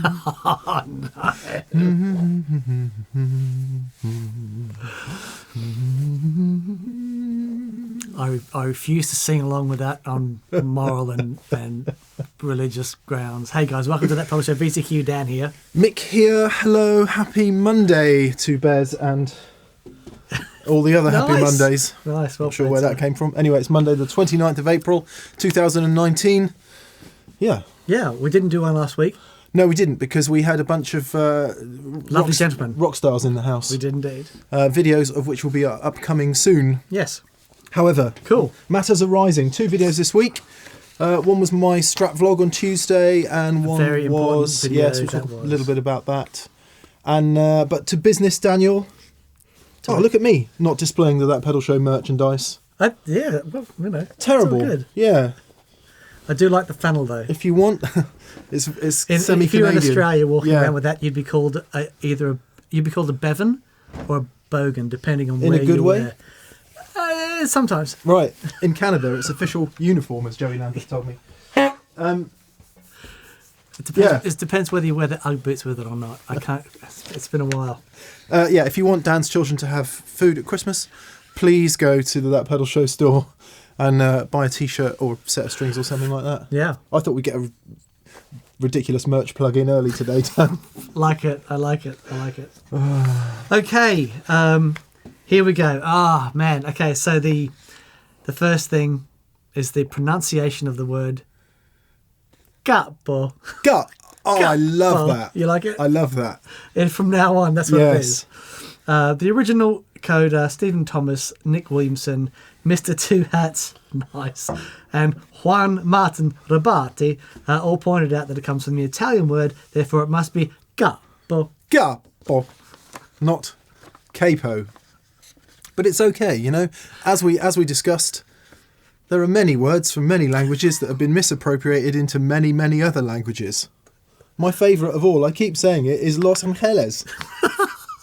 Oh, no. I refuse to sing along with that on moral and religious grounds. Hey guys, welcome to That Pedal Show. VCQ Dan here. Mick here. Hello. Happy Monday to Bez and all the other happy Mondays. Nice. Well, not sure where that came from. Anyway, it's Monday the 29th of April 2019. Yeah. Yeah, we didn't do one last week. No, we didn't, because we had a bunch of lovely gentlemen, rock stars in the house. We did indeed. Videos of which will be upcoming soon. Yes. However, cool. Matters are rising. 2 videos this week. One was my Strat vlog on Tuesday, and one very was video, yes, we'll talk a little bit about that. And but to business, Daniel. Oh, look at me not displaying That Pedal Show merchandise. Yeah, well, you know, terrible. Good. Yeah, I do like the flannel though. If you want, it's semi-Canadian. If you were in Australia walking around with that, you'd be called you'd be called a bevan or a bogan, depending on where you were. In a good way. Sometimes. Right. In Canada, it's official uniform, as Joey Lambert told me. It depends whether you wear the Ugg boots with it or not. I can't. It's been a while. If you want Dan's children to have food at Christmas, please go to the That Pedal Show store and buy a T-shirt or a set of strings or something like that. Yeah. I thought we'd get a ridiculous merch plug in early today, Dan. Like it. I like it. Okay. Here we go. Ah, man. Okay, so the first thing is the pronunciation of the word "gutbo." Gut. Oh, I love that. You like it? I love that. And from now on, that's what it is. The original coder, Stephen Thomas, Nick Williamson, Mr. Two Hats, nice, and Juan Martin Rabati all pointed out that it comes from the Italian word, therefore it must be gutbo. Gutbo. Not capo. But it's okay, you know. As we discussed, there are many words from many languages that have been misappropriated into many, many other languages. My favourite of all, I keep saying it, is Los Angeles.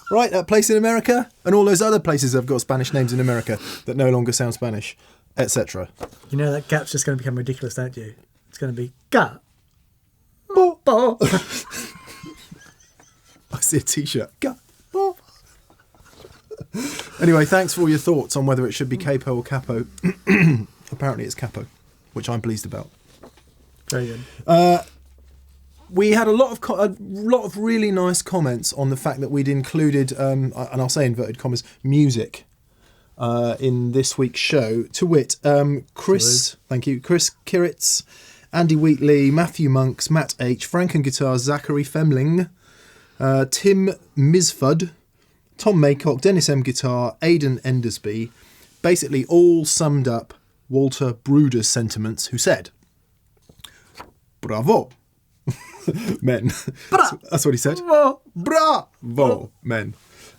Right, that place in America? And all those other places that have got Spanish names in America that no longer sound Spanish, etc. You know that gap's just going to become ridiculous, don't you? It's going to be ga. Bo. Bo. I see a T-shirt. Ga. Bo. Anyway, thanks for all your thoughts on whether it should be capo or capo. Apparently it's capo, which I'm pleased about. Very good. We had a lot of really nice comments on the fact that we'd included, and I'll say inverted commas, music in this week's show. To wit, Chris, thank you, Chris Kiritz, Andy Wheatley, Matthew Monks, Matt H, Franken Guitar, Zachary Femling, Tim Misfud, Tom Maycock, Dennis M Guitar, Aidan Endersby, basically all summed up Walter Bruder's sentiments, who said, "Bravo, men." That's what he said. Bravo, men.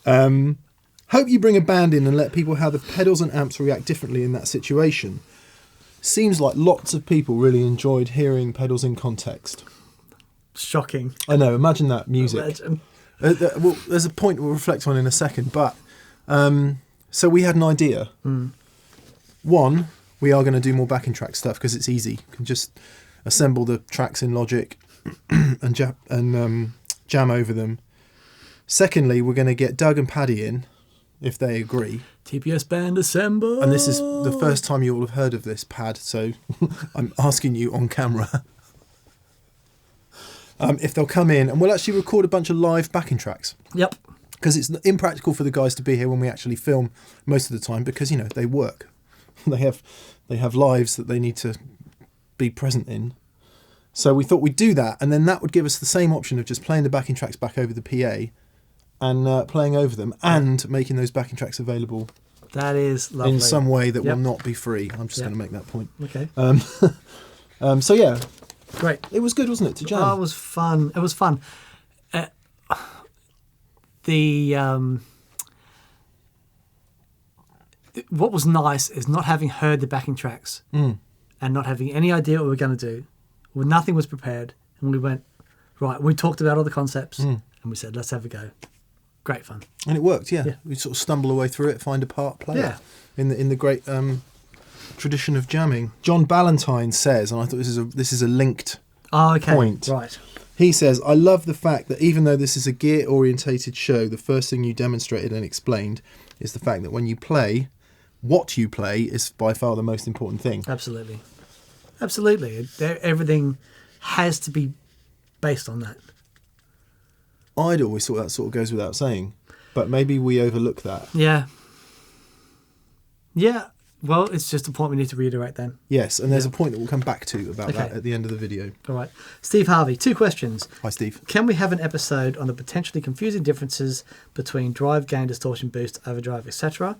Hope you bring a band in and let people how the pedals and amps react differently in that situation. Seems like lots of people really enjoyed hearing pedals in context. Shocking. I know, imagine that music. Imagine. Well, there's a point we'll reflect on in a second, but so we had an idea. One, we are going to do more backing track stuff because it's easy. You can just assemble the tracks in Logic and jam over them. Secondly, we're going to get Doug and Paddy in, if they agree. TPS band assemble. And this is the first time you all have heard of this, Pad, so I'm asking you on camera. If they'll come in, and we'll actually record a bunch of live backing tracks. Yep. Because it's impractical for the guys to be here when we actually film most of the time, because, you know, they work. They have lives that they need to be present in. So we thought we'd do that, and then that would give us the same option of just playing the backing tracks back over the PA and playing over them and making those backing tracks available. That is lovely. In some way that will not be free. I'm just going to make that point. Okay. So yeah. Great. It was good, wasn't it, to jam? Oh, it was fun. It was fun. What was nice is not having heard the backing tracks and not having any idea what we were going to do. Well, nothing was prepared, and we went, right, we talked about all the concepts, and we said, let's have a go. Great fun. And it worked, yeah. We sort of stumble our way through it, find a part, play it. In the great tradition of jamming. John Ballantyne says, and I thought this is a linked point. Right. He says, I love the fact that even though this is a gear-orientated show, the first thing you demonstrated and explained is the fact that when you play, what you play is by far the most important thing. Absolutely. Absolutely. Everything has to be based on that. I'd always thought that sort of goes without saying, but maybe we overlook that. Yeah. Yeah. Well, it's just a point we need to reiterate then. Yes, and there's a point that we'll come back to about that at the end of the video. All right. Steve Harvey, 2 questions. Hi, Steve. Can we have an episode on the potentially confusing differences between drive, gain, distortion, boost, overdrive, etc.?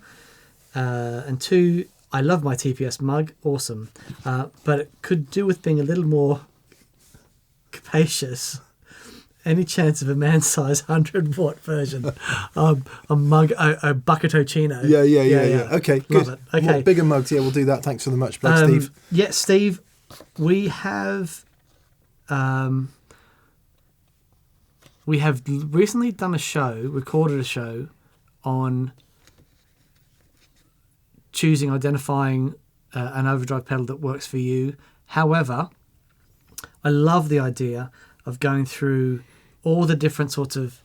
And 2, I love my TPS mug. Awesome. But it could do with being a little more capacious. Any chance of a man-sized 100-watt version? A bucketocino. Yeah. Okay, good. Love it. Okay. More bigger mugs. Yeah, we'll do that. Thanks for the much plug, Steve. Yeah, Steve, we have recently done recorded a show on identifying an overdrive pedal that works for you. However, I love the idea of going through all the different sorts of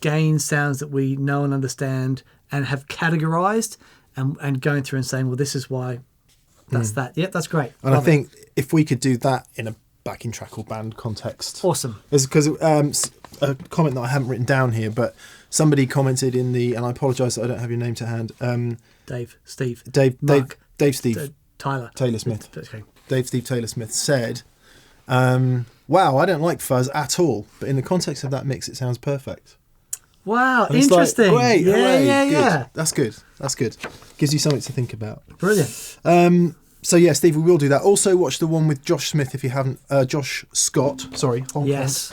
gain sounds that we know and understand and have categorized and going through and saying, well, this is why that's that. Yeah, that's great. And Love I think if we could do that in a backing track or band context. Awesome. Because a comment that I haven't written down here, but somebody commented in the, and I apologise that I don't have your name to hand. Dave, Steve, Dave, Steve, Tyler, Taylor Smith. Okay. Dave, Steve, Taylor Smith said, wow, I don't like fuzz at all, but in the context of that mix, it sounds perfect. Wow, And it's interesting. Like, great, hooray, yeah. Good. That's good. Gives you something to think about. Brilliant. So yeah, Steve, we will do that. Also, watch the one with Josh Smith if you haven't. Josh Scott. Sorry. Yes.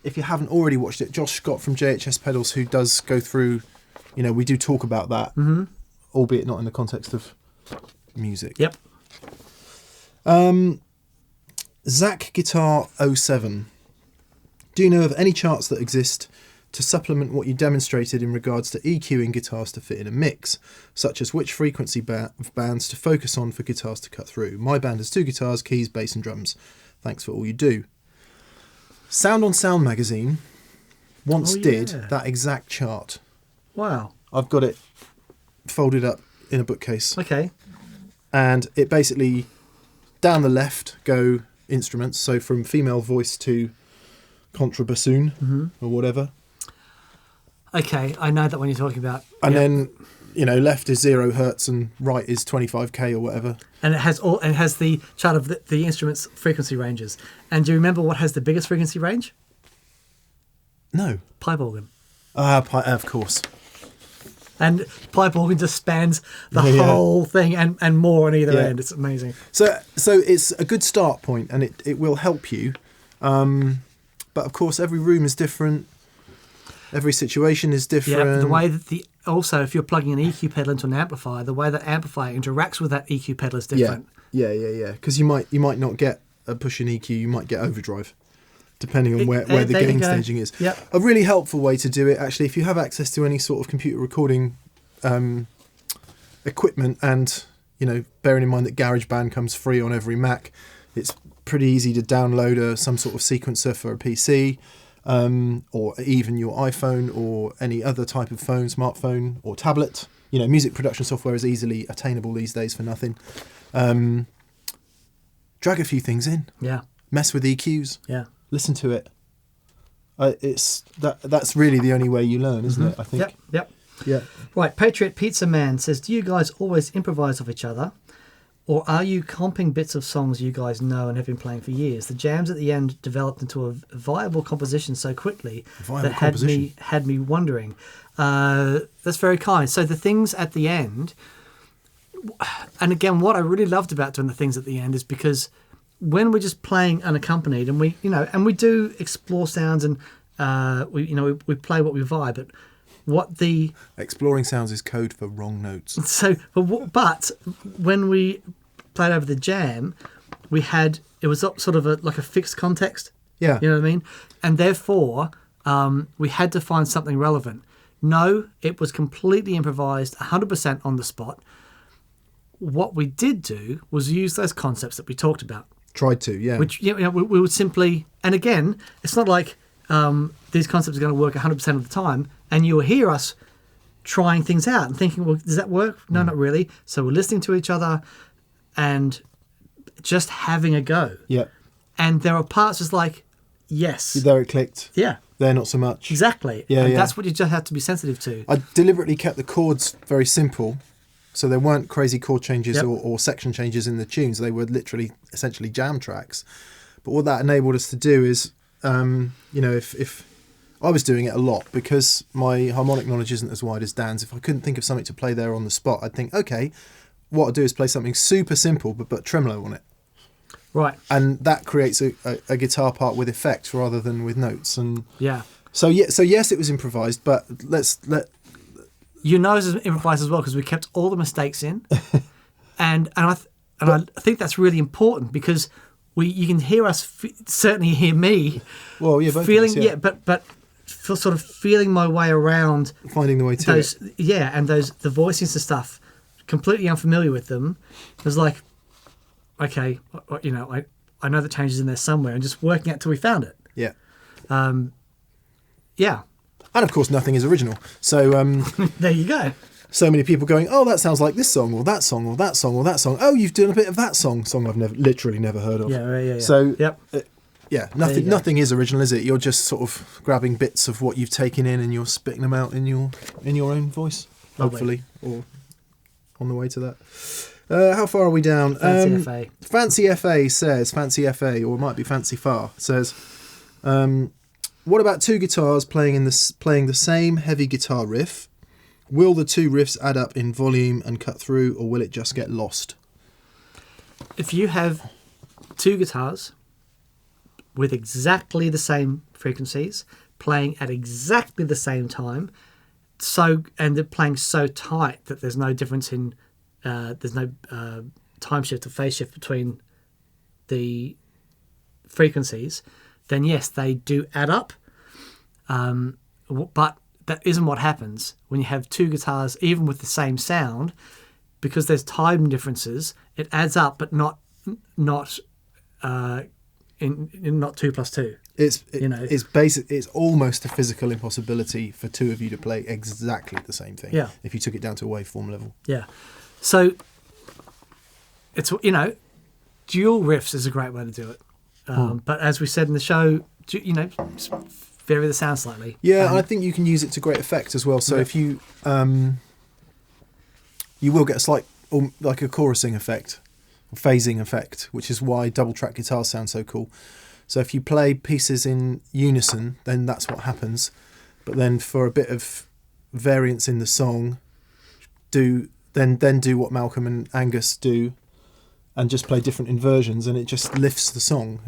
If you haven't already watched it, Josh Scott from JHS Pedals, who does go through. We do talk about that, albeit not in the context of music. Yep. Zach Guitar 07. Do you know of any charts that exist to supplement what you demonstrated in regards to EQing guitars to fit in a mix, such as which frequency bands to focus on for guitars to cut through? My band has 2 guitars, keys, bass and drums. Thanks for all you do. Sound on Sound magazine once did that exact chart. Wow. I've got it folded up in a bookcase. Okay. And it basically, down the left go instruments, so from female voice to contrabassoon or whatever. Okay, I know that one you're talking about. And then, left is 0 hertz and right is 25k or whatever. And it has the chart of the instrument's frequency ranges. And do you remember what has the biggest frequency range? No. Pipe organ. Of course. And pipe organ just spans the whole thing and more on either end. It's amazing. So it's a good start point, and it will help you. But of course, every room is different. Every situation is different. Yeah, the way that also, if you're plugging an EQ pedal into an amplifier, the way that amplifier interacts with that EQ pedal is different. Yeah. Because you might not get a push-in EQ, you might get overdrive, depending on where the gain staging is. Yep. A really helpful way to do it, actually, if you have access to any sort of computer recording equipment, and bearing in mind that GarageBand comes free on every Mac, it's pretty easy to download some sort of sequencer for a PC. Or even your iPhone or any other type of phone, smartphone or tablet. Music production software is easily attainable these days for nothing. Drag a few things in. Yeah. Mess with EQs. Yeah. Listen to it. That's really the only way you learn, isn't it? I think. Yep. Yeah. Right. Patriot Pizza Man says, do you guys always improvise off each other? Or are you comping bits of songs you guys know and have been playing for years? The jams at the end developed into a viable composition so quickly that had me wondering. That's very kind. So the things at the end, and again, what I really loved about doing the things at the end is because when we're just playing unaccompanied, and we do explore sounds, and we play what we vibe, but what the exploring sounds is code for wrong notes. So, but when we played over the jam, it was sort of like a fixed context. Yeah, you know what I mean. And therefore, we had to find something relevant. No, it was completely improvised, 100% on the spot. What we did do was use those concepts that we talked about. Tried to, yeah. Which we would simply, and again, it's not like these concepts are going to work 100% of the time, and you'll hear us trying things out and thinking, well, does that work? No, not really. So we're listening to each other and just having a go. Yeah. And there are parts just like, yes. There it clicked. Yeah. There not so much. Exactly. Yeah, and yeah. that's what you just have to be sensitive to. I deliberately kept the chords very simple, so there weren't crazy chord changes or section changes in the tunes. They were literally essentially jam tracks. But what that enabled us to do is, if I was doing it a lot because my harmonic knowledge isn't as wide as Dan's. If I couldn't think of something to play there on the spot, I'd think, okay, what I'll do is play something super simple but tremolo on it. Right. And that creates a guitar part with effects rather than with notes. And yeah. So yes, it was improvised, but you know it's improvised as well because we kept all the mistakes in, and I think that's really important because you can hear us certainly hear me. Well, yeah, both feeling of us, yeah. but sort of feeling my way around, finding the way to those it. Yeah, and the voicings and stuff, completely unfamiliar with them. It was like, okay, I know the changes in there somewhere, and just working out till we found it. Yeah. Yeah. And of course, nothing is original. So there you go. So many people going, oh, that sounds like this song, or that song, or that song, or that song. Oh, you've done a bit of that song I've literally never heard of. Yeah. So yep. Nothing is original, is it? You're just sort of grabbing bits of what you've taken in and you're spitting them out in your own voice, hopefully, or on the way to that. How far are we down? Fancy FA. Fancy FA says, Fancy FA, or it might be Fancy Far, says, what about two guitars playing the same heavy guitar riff? Will the two riffs add up in volume and cut through, or will it just get lost? If you have two guitars with exactly the same frequencies, playing at exactly the same time, and they're playing so tight that there's no difference in there's no time shift or phase shift between the frequencies, then yes, they do add up. But that isn't what happens when you have two guitars, even with the same sound, because there's time differences. It adds up, but not in not 2 + 2. It's basic. It's almost a physical impossibility for two of you to play exactly the same thing. Yeah. If you took it down to a waveform level. Yeah. So it's dual riffs is a great way to do it. But as we said in the show, just vary the sound slightly. Yeah, I think you can use it to great effect as well. So if you you will get a slight, like a chorusing effect, or phasing effect, which is why double track guitars sound so cool. So if you play pieces in unison, then that's what happens. But then for a bit of variance in the song, do what Malcolm and Angus do, and just play different inversions, and it just lifts the song.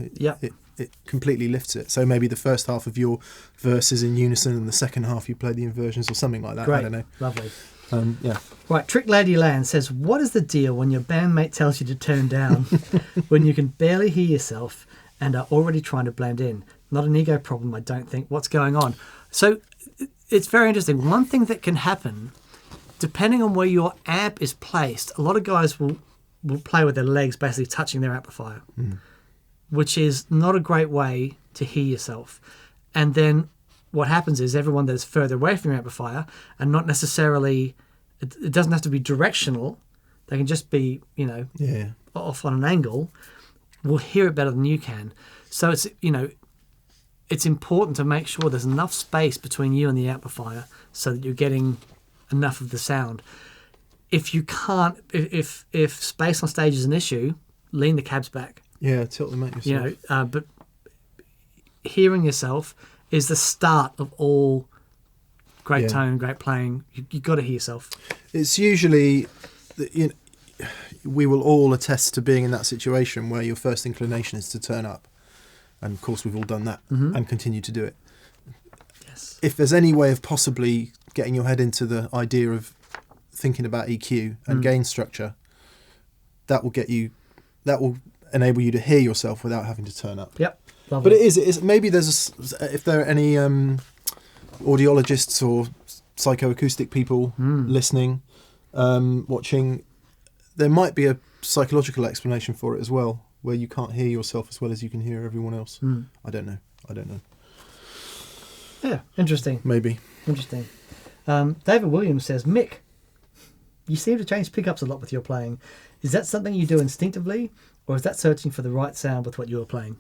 It completely lifts it. So maybe the first half of your verse is in unison, and the second half you play the inversions or something like that. Great. I don't know. Lovely. Yeah. Right, Trick Lady Land says, what is the deal when your bandmate tells you to turn down when you can barely hear yourself and are already trying to blend in? Not an ego problem, I don't think. What's going on? So it's very interesting. One thing that can happen, depending on where your amp is placed, a lot of guys will play with their legs basically touching their amplifier, which is not a great way to hear yourself. And then what happens is everyone that's further away from your amplifier, and not necessarily, it doesn't have to be directional, they can just be, off on an angle, will hear it better than you can. So it's important to make sure there's enough space between you and the amplifier so that you're getting enough of the sound. If you can't, if space on stage is an issue, lean the cabs back. Yeah, tilt them at yourself. But hearing yourself is the start of all great tone, great playing. You've got to hear yourself. It's usually, we will all attest to being in that situation where your first inclination is to turn up. And of course, we've all done that and continue to do it. Yes. If there's any way of possibly getting your head into the idea of thinking about EQ and gain structure, that will enable you to hear yourself without having to turn up. Yep. Lovely. But it is maybe if there are any audiologists or psychoacoustic people listening, watching, there might be a psychological explanation for it as well. where you can't hear yourself as well as you can hear everyone else. I don't know. Yeah, interesting. Maybe. Interesting. David Williams says, Mick, you seem to change pickups a lot with your playing. Is that something you do instinctively, or is that searching for the right sound with what you were playing?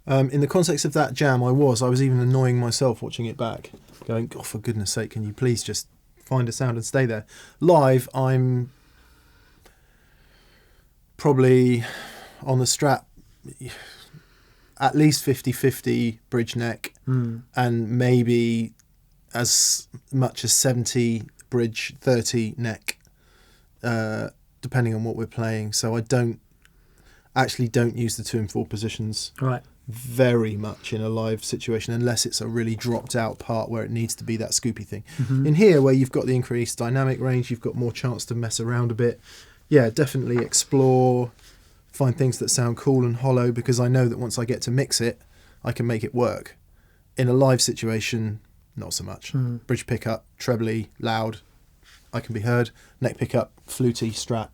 In the context of that jam, I was even annoying myself watching it back, going, oh, for goodness sake, can you please just find a sound and stay there? Live, I'm probably on the Strat at least 50-50 bridge neck, and maybe as much as 70 bridge, 30 neck, depending on what we're playing. So I don't use the 2 and 4 positions very much in a live situation, unless it's a really dropped out part where it needs to be that scoopy thing. In here, where you've got the increased dynamic range, you've got more chance to mess around a bit. Yeah, definitely explore, find things that sound cool and hollow, because I know that once I get to mix it, I can make it work. In a live situation, not so much. Bridge pickup, trebly, loud, I can be heard. Neck pickup, fluty, Strat.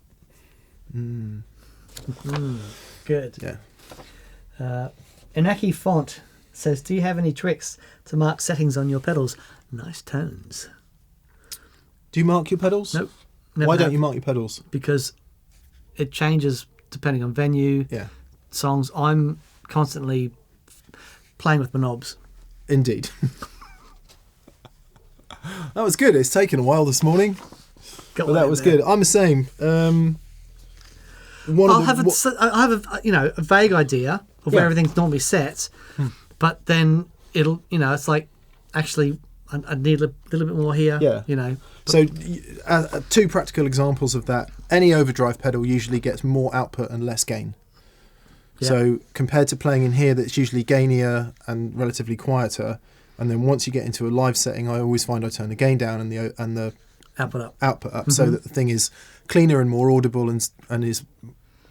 Good. Yeah. Inaki Font says, do you have any tricks to mark settings on your pedals? Nice tones. Do you mark your pedals? Nope. Why don't you mark your pedals? Because it changes depending on venue, songs. I'm constantly playing with my knobs. Indeed. That was good. It's taken a while this morning, but that was good. I'm the same. I have a vague idea of where everything's normally set, but then it'll, it's like, actually, I need a little bit more here. Yeah. So, 2 practical examples of that. Any overdrive pedal usually gets more output and less gain. Yeah. So compared to playing in here, that's usually gainier and relatively quieter. And then once you get into a live setting, I always find I turn the gain down and the output up, so that the thing is cleaner and more audible and is,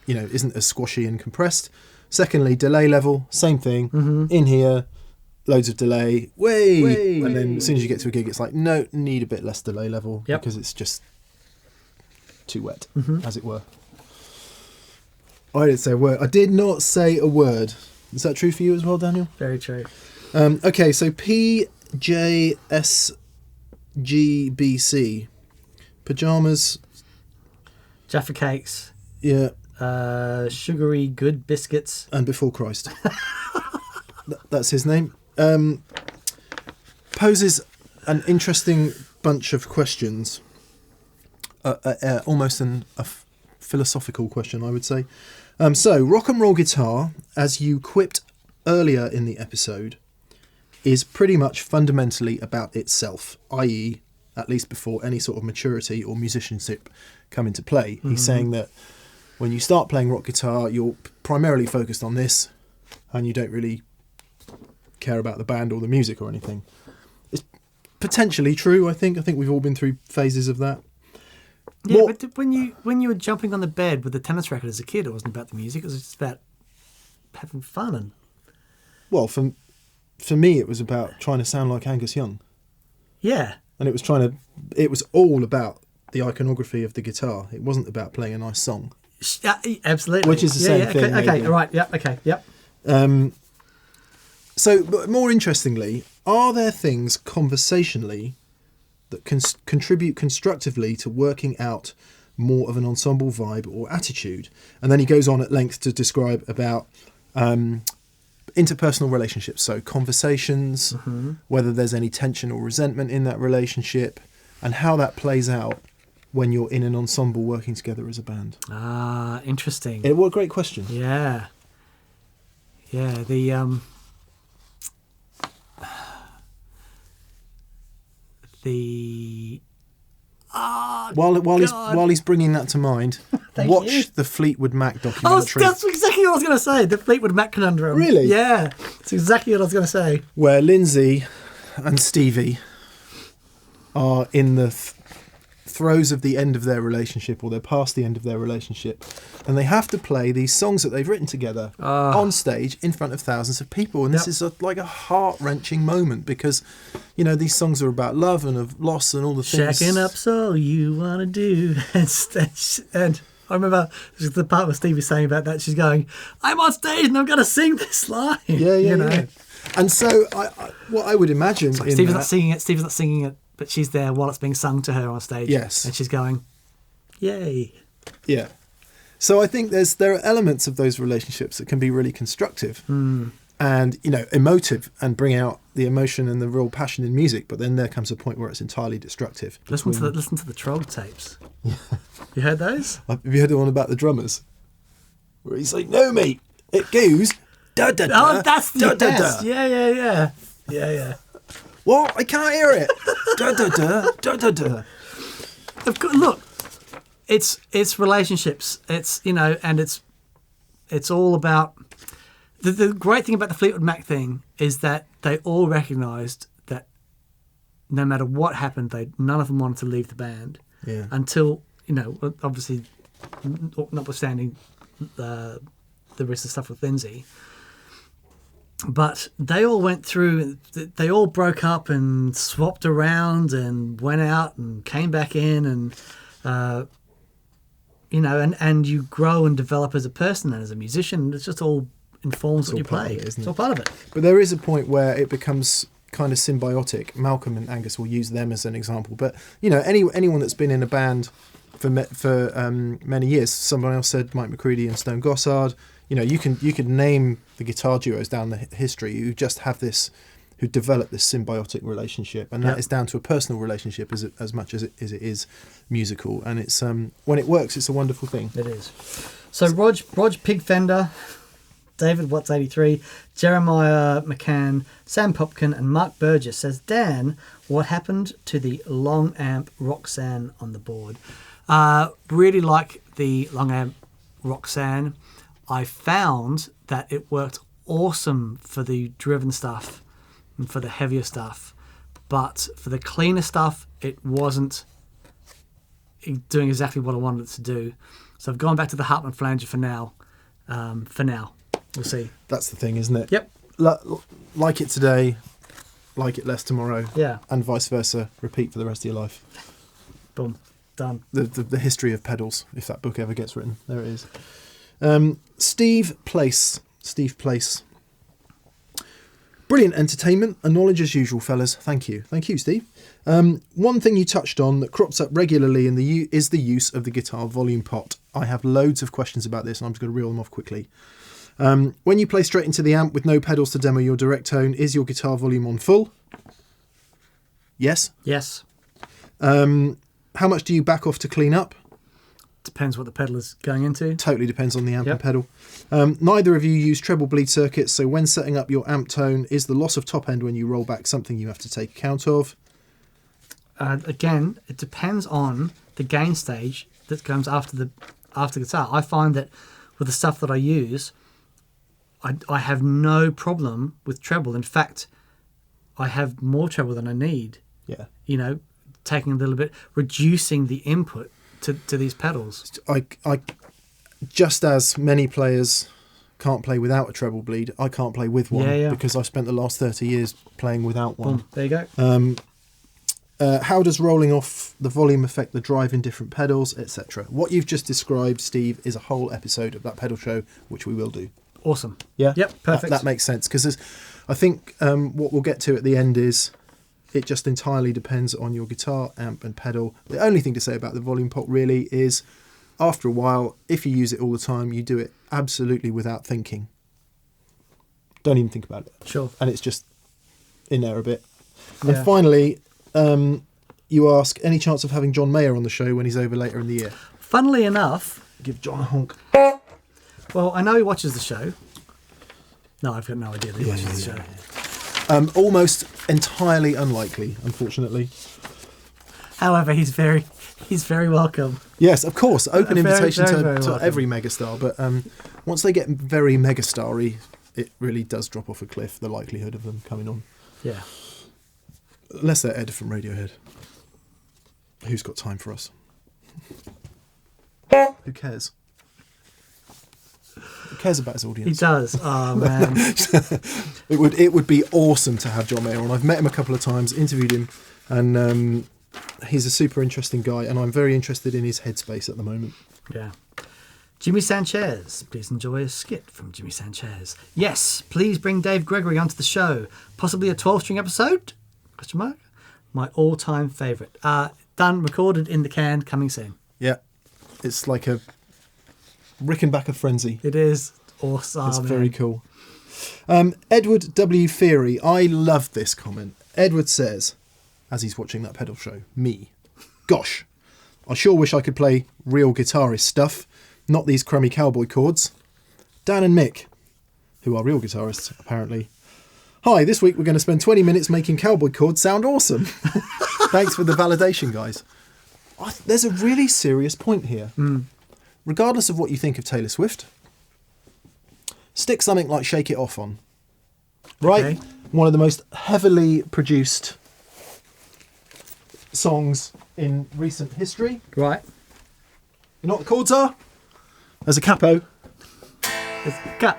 isn't as squashy and compressed. Secondly, delay level, same thing. In here, loads of delay, way, and then as soon as you get to a gig, it's like, no, need a bit less delay level, because it's just too wet, as it were. I didn't say a word. I did not say a word. Is that true for you as well, Daniel? Very true. Okay, so PJSGBC. Pyjamas. Jaffa cakes. Yeah. Sugary good biscuits. And Before Christ. That's his name. Poses an interesting bunch of questions. Almost a philosophical question, I would say. So, rock and roll guitar, as you quipped earlier in the episode, is pretty much fundamentally about itself, i.e., at least before any sort of maturity or musicianship come into play. He's saying that when you start playing rock guitar, you're primarily focused on this, and you don't really care about the band or the music or anything. It's potentially true, I think. I think we've all been through phases of that. Yeah, but when you were jumping on the bed with the tennis racket as a kid, it wasn't about the music. It was just about having fun. And well, for me, it was about trying to sound like Angus Young. Yeah, and it was all about the iconography of the guitar. It wasn't about playing a nice song. Absolutely, which is the same thing. Okay, all right, yeah, okay, yep. So, but more interestingly, are there things conversationally that can contribute constructively to working out more of an ensemble vibe or attitude? And then he goes on at length to describe about interpersonal relationships, so conversations, whether there's any tension or resentment in that relationship, and how that plays out when you're in an ensemble working together as a band. Ah, interesting. What a great question. Yeah. The while he's bringing that to mind, watch the Fleetwood Mac documentary. That's exactly what I was going to say. The Fleetwood Mac conundrum. Really? Yeah, that's exactly what I was going to say. Where Lindsay and Stevie are in the throes of the end of their relationship, or they're past the end of their relationship, and they have to play these songs that they've written together on stage in front of thousands of people. And this is like a heart-wrenching moment, because these songs are about love and of loss and all the things. Shacking up's all you want to do. and I remember the part where Stevie's saying about that. She's going, "I'm on stage and I'm going to sing this line." Yeah. And so, what I would imagine, Stevie's not singing it. Stevie's not singing it, but she's there while it's being sung to her on stage. Yes, and she's going, "Yay!" Yeah. So I think there are elements of those relationships that can be really constructive and emotive and bring out the emotion and the real passion in music. But then there comes a point where it's entirely destructive. Listen to the troll tapes. Yeah. You heard those? Have you heard the one about the drummers? Where he's like, "No, mate, it goes da da da." Oh, that's the da, best. da. Yeah. What? I can't hear it. Da da da da da da. Of course, look, it's relationships. It's and it's all about the great thing about the Fleetwood Mac thing is that they all recognised that no matter what happened, none of them wanted to leave the band until obviously, notwithstanding the rest of the stuff with Lindsay. But they all went through, they all broke up and swapped around and went out and came back in and, and you grow and develop as a person and as a musician. It's just all informs what you play. It's all part of it. But there is a point where it becomes kind of symbiotic. Malcolm and Angus will use them as an example. But, anyone that's been in a band for many years, someone else said Mike McCready and Stone Gossard, you could name the guitar duos down the history who just have this, who develop this symbiotic relationship, and that is down to a personal relationship as much as it is musical. And it's when it works, it's a wonderful thing. It is. So Rog Pigfender, David Watts 83, Jeremiah McCann, Sam Popkin, and Mark Burgess says, "Dan, what happened to the long amp Roxanne on the board?" Really like the long amp Roxanne. I found that it worked awesome for the driven stuff and for the heavier stuff, but for the cleaner stuff, it wasn't doing exactly what I wanted it to do. So I've gone back to the Hartman flanger for now. We'll see. That's the thing, isn't it? Yep. Like it today, like it less tomorrow. Yeah. And vice versa. Repeat for the rest of your life. Boom. Done. The history of pedals, if that book ever gets written. There it is. Steve Place. Brilliant entertainment and knowledge as usual, fellas. Thank you, Steve. One thing you touched on that crops up regularly is the use of the guitar volume pot. I have loads of questions about this, and I'm just going to reel them off quickly. When you play straight into the amp with no pedals to demo your direct tone, is your guitar volume on full? Yes. How much do you back off to clean up? Depends what the pedal is going into. Totally depends on the amp and pedal. Neither of you use treble bleed circuits, so when setting up your amp tone, is the loss of top end when you roll back something you have to take account of? Again, it depends on the gain stage that comes after guitar. I find that with the stuff that I use, I have no problem with treble. In fact, I have more treble than I need. Yeah. Taking a little bit, reducing the input to these pedals. I just as many players can't play without a treble bleed, I can't play with one because I've spent the last 30 years playing without one. Boom, there you go. How does rolling off the volume affect the drive in different pedals, etc.? What you've just described, Steve, is a whole episode of that pedal show, which we will do. Awesome. Yeah? Yep, perfect. That makes sense, because I think what we'll get to at the end is it just entirely depends on your guitar, amp and pedal. The only thing to say about the volume pot really is, after a while, if you use it all the time, you do it absolutely without thinking. Don't even think about it. Sure. And it's just in there a bit. Yeah. And finally, you ask, any chance of having John Mayer on the show when he's over later in the year? Funnily enough... Give John a honk. Well, I know he watches the show. No, I've got no idea that he watches the show. Almost entirely unlikely, unfortunately. However, he's very welcome. Yes, of course. Open invitation very to every megastar. But once they get very megastar-y, it really does drop off a cliff, the likelihood of them coming on. Yeah. Unless they're Ed from Radiohead. Who's got time for us? Who cares? Who cares about his audience? He does. Oh, man. It would be awesome to have John Mayer on. I've met him a couple of times, interviewed him, and he's a super interesting guy, and I'm very interested in his headspace at the moment. Yeah. Jimmy Sanchez, please enjoy a skit from Jimmy Sanchez. Yes, please bring Dave Gregory onto the show. Possibly a 12-string episode? Question mark. My all-time favourite. Done, recorded, in the can, coming soon. Yeah. It's like a Rickenbacker frenzy. It is awesome. It's very cool. Edward W. Feary. I love this comment. Edward says, as he's watching that pedal show, me. Gosh, I sure wish I could play real guitarist stuff, not these crummy cowboy chords. Dan and Mick, who are real guitarists, apparently. Hi, this week we're going to spend 20 minutes making cowboy chords sound awesome. Thanks for the validation, guys. There's a really serious point here. Regardless of what you think of Taylor Swift, stick something like Shake It Off on. Right? Okay. One of the most heavily produced songs in recent history. Right. You know what the chords are? There's a capo. It's cut.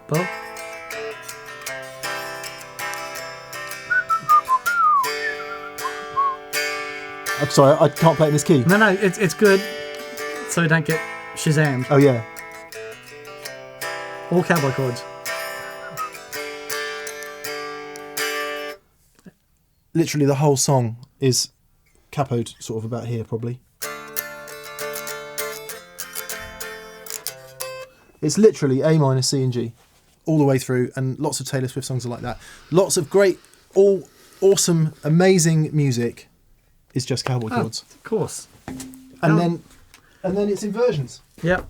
Bob. I'm sorry, I can't play it in this key. No, it's good. So we don't get Shazammed. Oh, yeah. All cowboy chords. Literally the whole song is capoed sort of about here, probably. It's literally A minor, C and G all the way through, and lots of Taylor Swift songs are like that. Lots of great, all awesome, amazing music is just cowboy chords. Of course. And then it's inversions. Yep.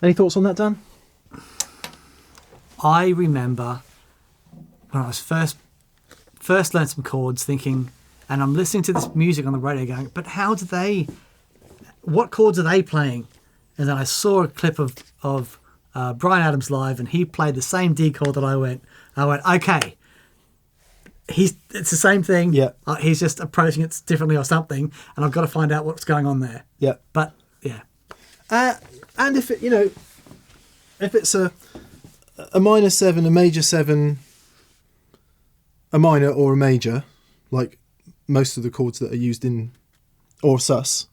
Any thoughts on that, Dan? I remember when I was first learned some chords, thinking, and I'm listening to this music on the radio going, but what chords are they playing? And then I saw a clip of Bryan Adams live, and he played the same D chord that I went, okay, it's the same thing. Yeah. He's just approaching it differently or something, and I've got to find out what's going on there. Yeah. But yeah. And if it's a minor 7, a major 7, a minor or a major, like most of the chords that are used in or sus,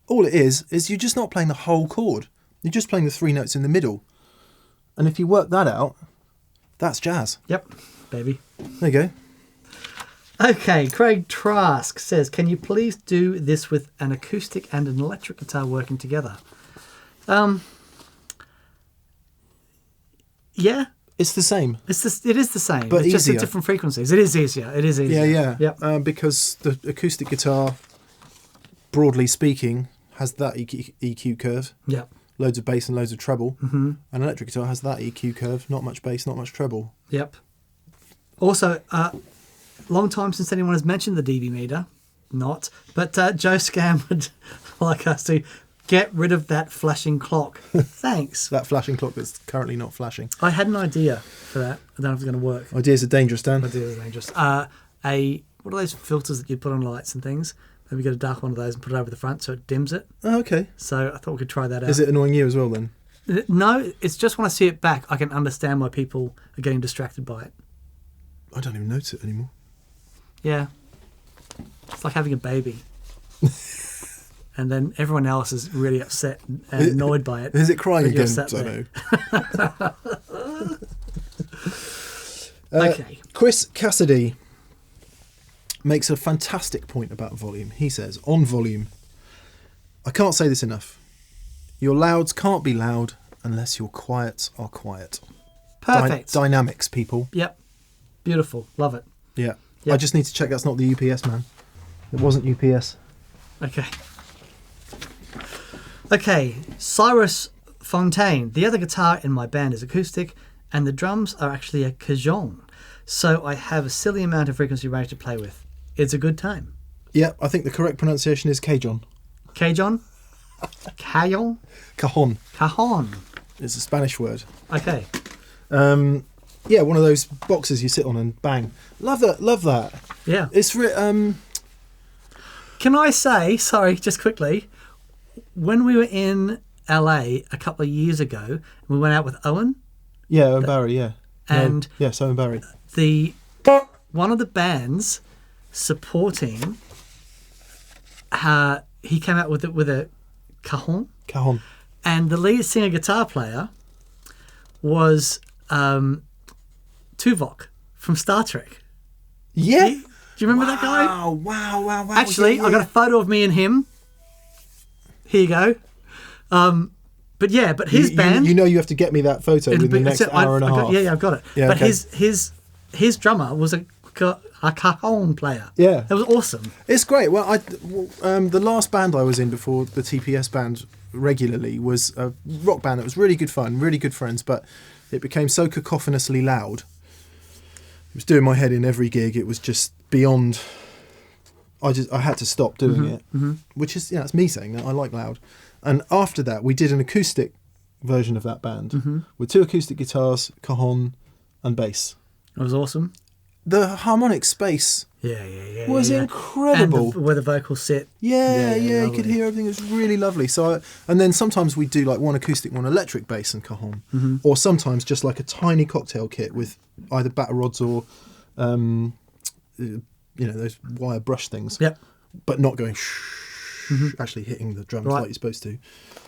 all it is you're just not playing the whole chord. You're just playing the 3 notes in the middle. And if you work that out, that's jazz. Yep, baby. There you go. Okay, Craig Trask says, can you please do this with an acoustic and an electric guitar working together? Yeah. It's the same. It is the same. But it's just easier. at different frequencies. It is easier. Yeah. Yep. Because the acoustic guitar, broadly speaking, has that EQ curve. Yep. Loads of bass and loads of treble. Mm-hmm. An electric guitar has that EQ curve. Not much bass, not much treble. Yep. Also, long time since anyone has mentioned the dB meter. Not. But Joe Scam would like us to get rid of that flashing clock. Thanks. That flashing clock that's currently not flashing. I had an idea for that. I don't know if it's going to work. Ideas are dangerous, Dan. Ideas are dangerous. What are those filters that you put on lights and things? Maybe get a dark one of those and put it over the front so it dims it. Oh, okay. So I thought we could try that out. Is it annoying you as well then? No, it's just when I see it back, I can understand why people are getting distracted by it. I don't even notice it anymore. Yeah. It's like having a baby. And then everyone else is really upset and annoyed by it. Is it crying again? I don't know. Okay. Chris Cassidy makes a fantastic point about volume. He says, on volume, I can't say this enough. Your louds can't be loud unless your quiets are quiet. Perfect. Dynamics, people. Yep. Beautiful. Love it. Yeah. Yep. I just need to check that's not the UPS man. It wasn't UPS. Okay. Okay. Cyrus Fontaine. The other guitar in my band is acoustic, and the drums are actually a cajon. So I have a silly amount of frequency range to play with. It's a good time. Yeah, I think the correct pronunciation is cajon. Cajon? Cajon? Cajon. Cajon. It's a Spanish word. Okay. Yeah, one of those boxes you sit on and bang. Love that. Love that. Yeah. It's Can I say, sorry, just quickly, when we were in LA a couple of years ago, we went out with Owen. Yeah, Owen Barry, yeah. And yes, Owen Barry. One of the bands supporting, he came out with a cajon. Cajon. And the lead singer guitar player was Tuvok from Star Trek. Yeah. Do you remember that guy? Wow. Actually, I got a photo of me and him. Here you go. But his band... You know you have to get me that photo within the next hour and a half. I've got it. Yeah, but okay. his drummer was a cajon player. Yeah. That was awesome. It's great. Well, the last band I was in before the TPS band regularly was a rock band that was really good fun, really good friends, but it became so cacophonously loud. It was doing my head in every gig. It was just beyond... I had to stop doing it, which is, it's me saying that. I like loud. And after that, we did an acoustic version of that band with 2 acoustic guitars, cajon, and bass. It was awesome. The harmonic space was incredible. And where the vocals sit. You could hear everything. It was really lovely. So, and then sometimes we do like one acoustic, one electric bass and cajon, or sometimes just like a tiny cocktail kit with either batter rods or, those wire brush things. Yep. But not going actually hitting the drums like you're supposed to.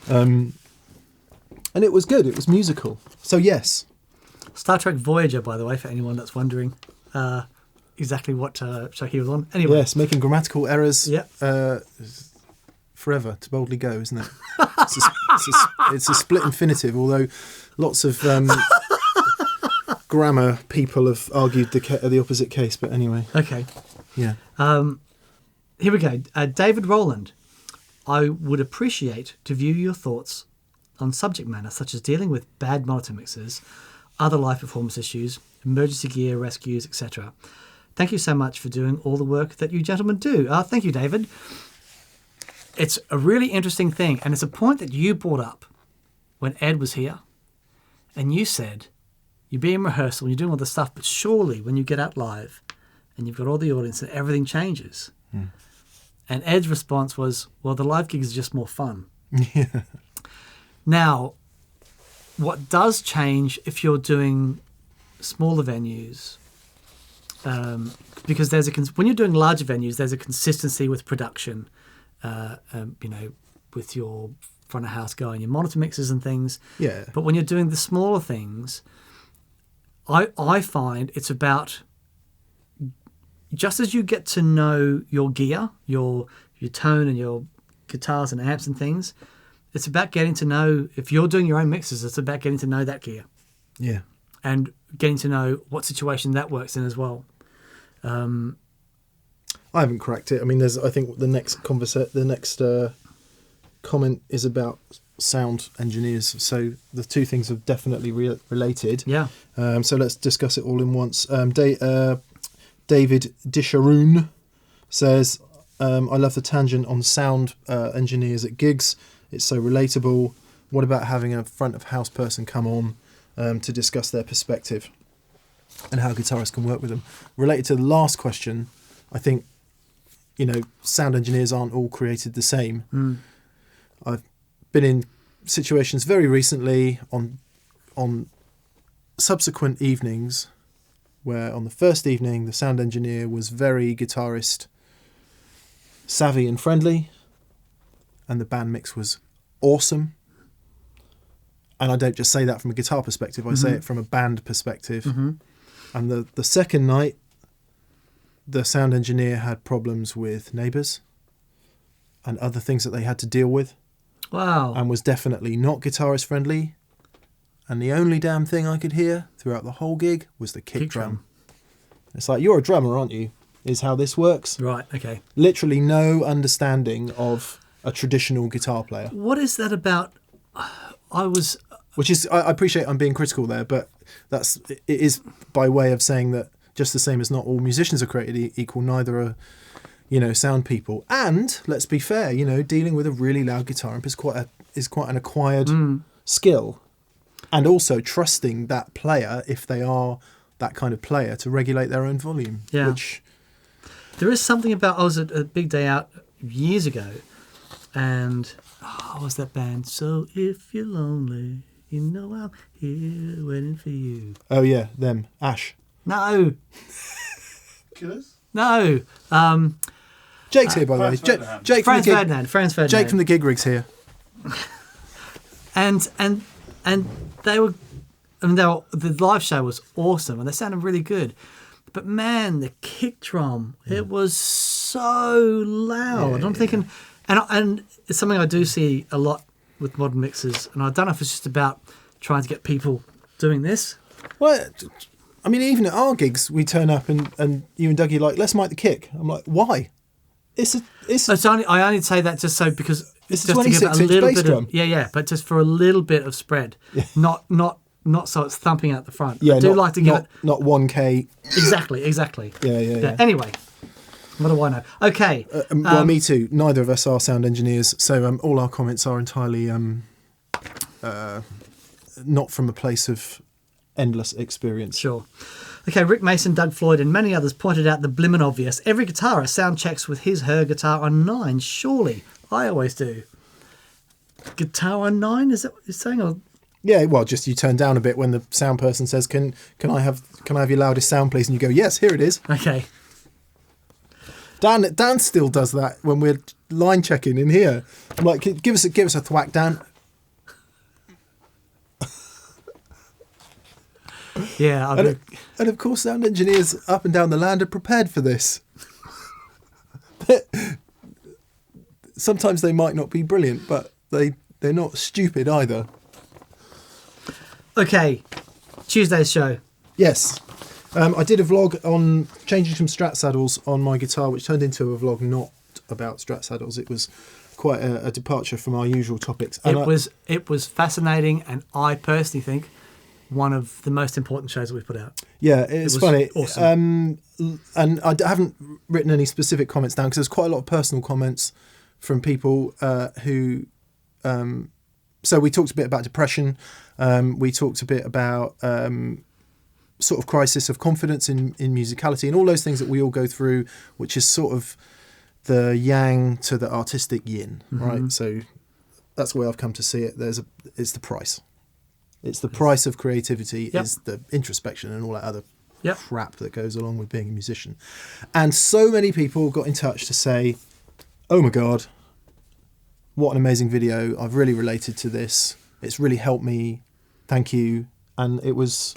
And it was good. It was musical. So yes. Star Trek Voyager, by the way, for anyone that's wondering exactly what show he was on. Anyway. Yes, making grammatical errors forever to boldly go, isn't it? It's a split infinitive, although lots of grammar people have argued the opposite case. But anyway. Okay. Yeah. Here we go. David Rowland. I would appreciate to view your thoughts on subject matter such as dealing with bad monitor mixes, other live performance issues, emergency gear rescues, etc. Thank you so much for doing all the work that you gentlemen do. Thank you, David. It's a really interesting thing, and it's a point that you brought up when Ed was here, and you said you're being rehearsal and you're doing all this stuff, but surely when you get out live and you've got all the audience and everything changes. And Ed's response was, well, the live gigs are just more fun. Yeah. Now, what does change if you're doing smaller venues, because when you're doing larger venues, there's a consistency with production, with your front of house guy and your monitor mixers and things. Yeah. But when you're doing the smaller things, I find it's about, just as you get to know your gear, your tone and your guitars and amps and things, it's about getting to know, if you're doing your own mixes, it's about getting to know that gear. Yeah. And getting to know what situation that works in as well. I haven't cracked it. I mean, I think the next comment is about sound engineers. So the two things are definitely related. Yeah. So let's discuss it all in once. David Disharoon says, I love the tangent on sound engineers at gigs. It's so relatable. What about having a front of house person come on to discuss their perspective and how guitarists can work with them? Related to the last question, I think, sound engineers aren't all created the same. I've been in situations very recently on subsequent evenings where on the first evening the sound engineer was very guitarist savvy and friendly, and the band mix was awesome. And I don't just say that from a guitar perspective, I say it from a band perspective. And the second night, the sound engineer had problems with neighbours and other things that they had to deal with. Wow. And was definitely not guitarist friendly. And the only damn thing I could hear throughout the whole gig was the kick drum. It's like, you're a drummer, aren't you? Is how this works. Right, okay. Literally no understanding of a traditional guitar player. What is that about? Which is, I appreciate I'm being critical there, but it is by way of saying that just the same as not all musicians are created equal, neither are, sound people. And let's be fair, dealing with a really loud guitar amp is quite an acquired skill. And also trusting that player, if they are that kind of player, to regulate their own volume. Yeah. Which there is something about, I was at a big day out years ago, and what was that band? So if you're lonely, I'm here waiting for you. Oh yeah, them. Ash. No. Killers? No. Jake's here, by the way. Jake from Franz Ferdinand. Jake from the Gig Rigs here. and they were, the live show was awesome, and they sounded really good. But man, the kick drum, it was so loud. I'm thinking, and it's something I do see a lot with modern mixes, and I don't know if it's just about trying to get people doing this. Well, I mean, even at our gigs, we turn up and you and Dougie are like, let's mic the kick. I'm like, why? I only say that just so because it's just a 26-inch bass drum. But just for a little bit of spread, not so it's thumping out the front. Yeah, I do like to give it not 1K. Exactly. Yeah. Anyway, what do I know? Okay. Well, me too. Neither of us are sound engineers, so all our comments are entirely not from a place of endless experience. Sure. Okay, Rick Mason, Doug Floyd, and many others pointed out the blimmin' obvious. Every guitarist sound checks with her guitar on 9. Surely, I always do. Guitar on 9? Is that what you're saying? Or yeah, well, just you turn down a bit when the sound person says, "Can I have your loudest sound, please?" And you go, "Yes, here it is." Okay. Dan still does that when we're line checking in here. I'm like, give us a thwack, Dan. Yeah, and of course, sound engineers up and down the land are prepared for this. Sometimes they might not be brilliant, but they're not stupid either. Okay, Tuesday's show. Yes. I did a vlog on changing some Strat saddles on my guitar, which turned into a vlog not about Strat saddles. It was quite a departure from our usual topics. And it was fascinating, and I personally think one of the most important shows that we've put out. Yeah, it's funny. Awesome. And I haven't written any specific comments down because there's quite a lot of personal comments from people who... so we talked a bit about depression. We talked a bit about sort of crisis of confidence in musicality and all those things that we all go through, which is sort of the yang to the artistic yin, right? So that's the way I've come to see it. It's the price. It's the price of creativity, is the introspection and all that other crap that goes along with being a musician. And so many people got in touch to say, oh my God, what an amazing video. I've really related to this. It's really helped me. Thank you. And I was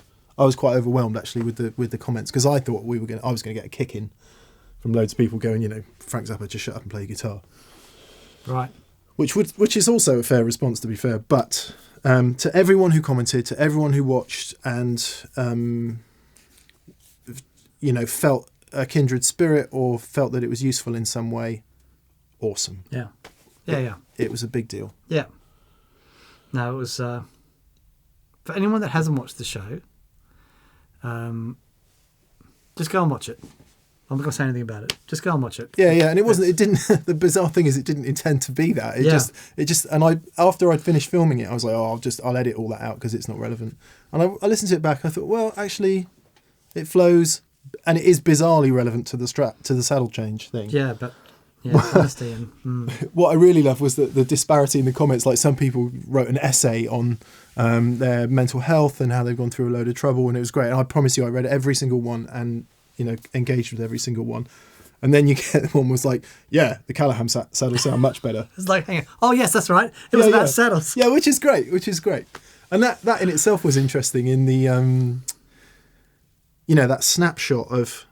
quite overwhelmed actually with the comments, because I thought I was going to get a kick in from loads of people going, Frank Zappa, just shut up and play guitar. Right. Which is also a fair response, to be fair. But to everyone who commented, to everyone who watched and, felt a kindred spirit or felt that it was useful in some way, awesome. Yeah. It was a big deal. Yeah. No, it was... for anyone that hasn't watched the show, just go and watch it. I'm not going to say anything about it. Just go and watch it. Yeah, and it didn't, the bizarre thing is it didn't intend to be that. It just, and after I'd finished filming it, I was like, I'll edit all that out because it's not relevant. And I listened to it back and I thought, well, actually, it flows and it is bizarrely relevant to the saddle change thing. Yeah, but honesty and... What I really loved was the disparity in the comments. Like some people wrote an essay on their mental health and how they've gone through a load of trouble, and it was great. And I promise you, I read every single one and engaged with every single one. And then you get one was like, yeah, the Callahan saddles sound much better. It's like, hang on. Oh yes, that's right. It was about saddles. Yeah, which is great. And that in itself was interesting in the that snapshot of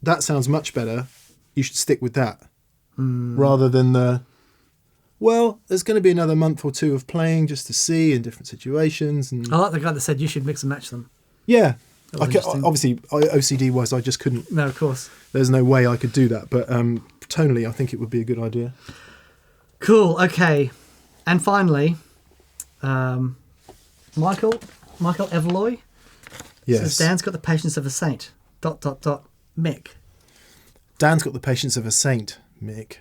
that sounds much better. You should stick with that rather than there's going to be another month or two of playing just to see in different situations. And I like the guy that said you should mix and match them. Yeah. Obviously, OCD-wise, I just couldn't. No, of course. There's no way I could do that. But tonally, I think it would be a good idea. Cool. Okay. And finally, Michael Everloy. Yes. Says Dan's got the patience of a saint. ... Mick. Dan's got the patience of a saint, Mick.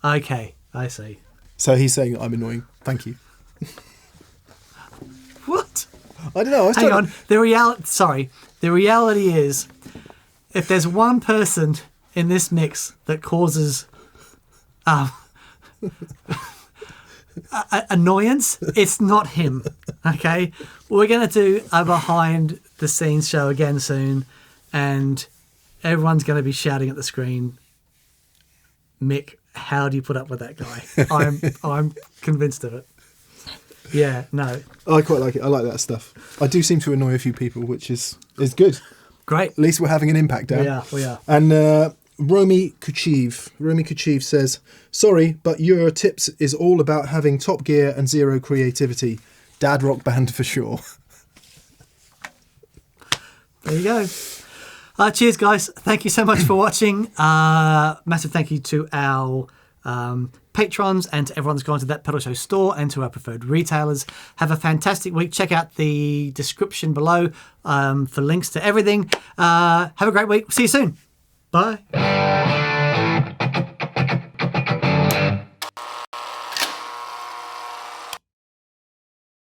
Okay, I see. So he's saying I'm annoying. Thank you. What? I don't know. Hang on. The reality is, if there's one person in this mix that causes annoyance, it's not him. Okay? We're going to do a behind the scenes show again soon, and everyone's going to be shouting at the screen, Mick how do you put up with that guy? I'm convinced of it. Yeah, no. I quite like it. I like that stuff. I do seem to annoy a few people, which is good. Great. At least we're having an impact, Dan. We are. And Romy Kuchiv says, sorry, but your tips is all about having top gear and zero creativity. Dad rock band for sure. There you go. Cheers, guys. Thank you so much for watching. Massive thank you to our patrons and to everyone that's gone to That Pedal Show store and to our preferred retailers. Have a fantastic week. Check out the description below for links to everything. Have a great week. See you soon. Bye.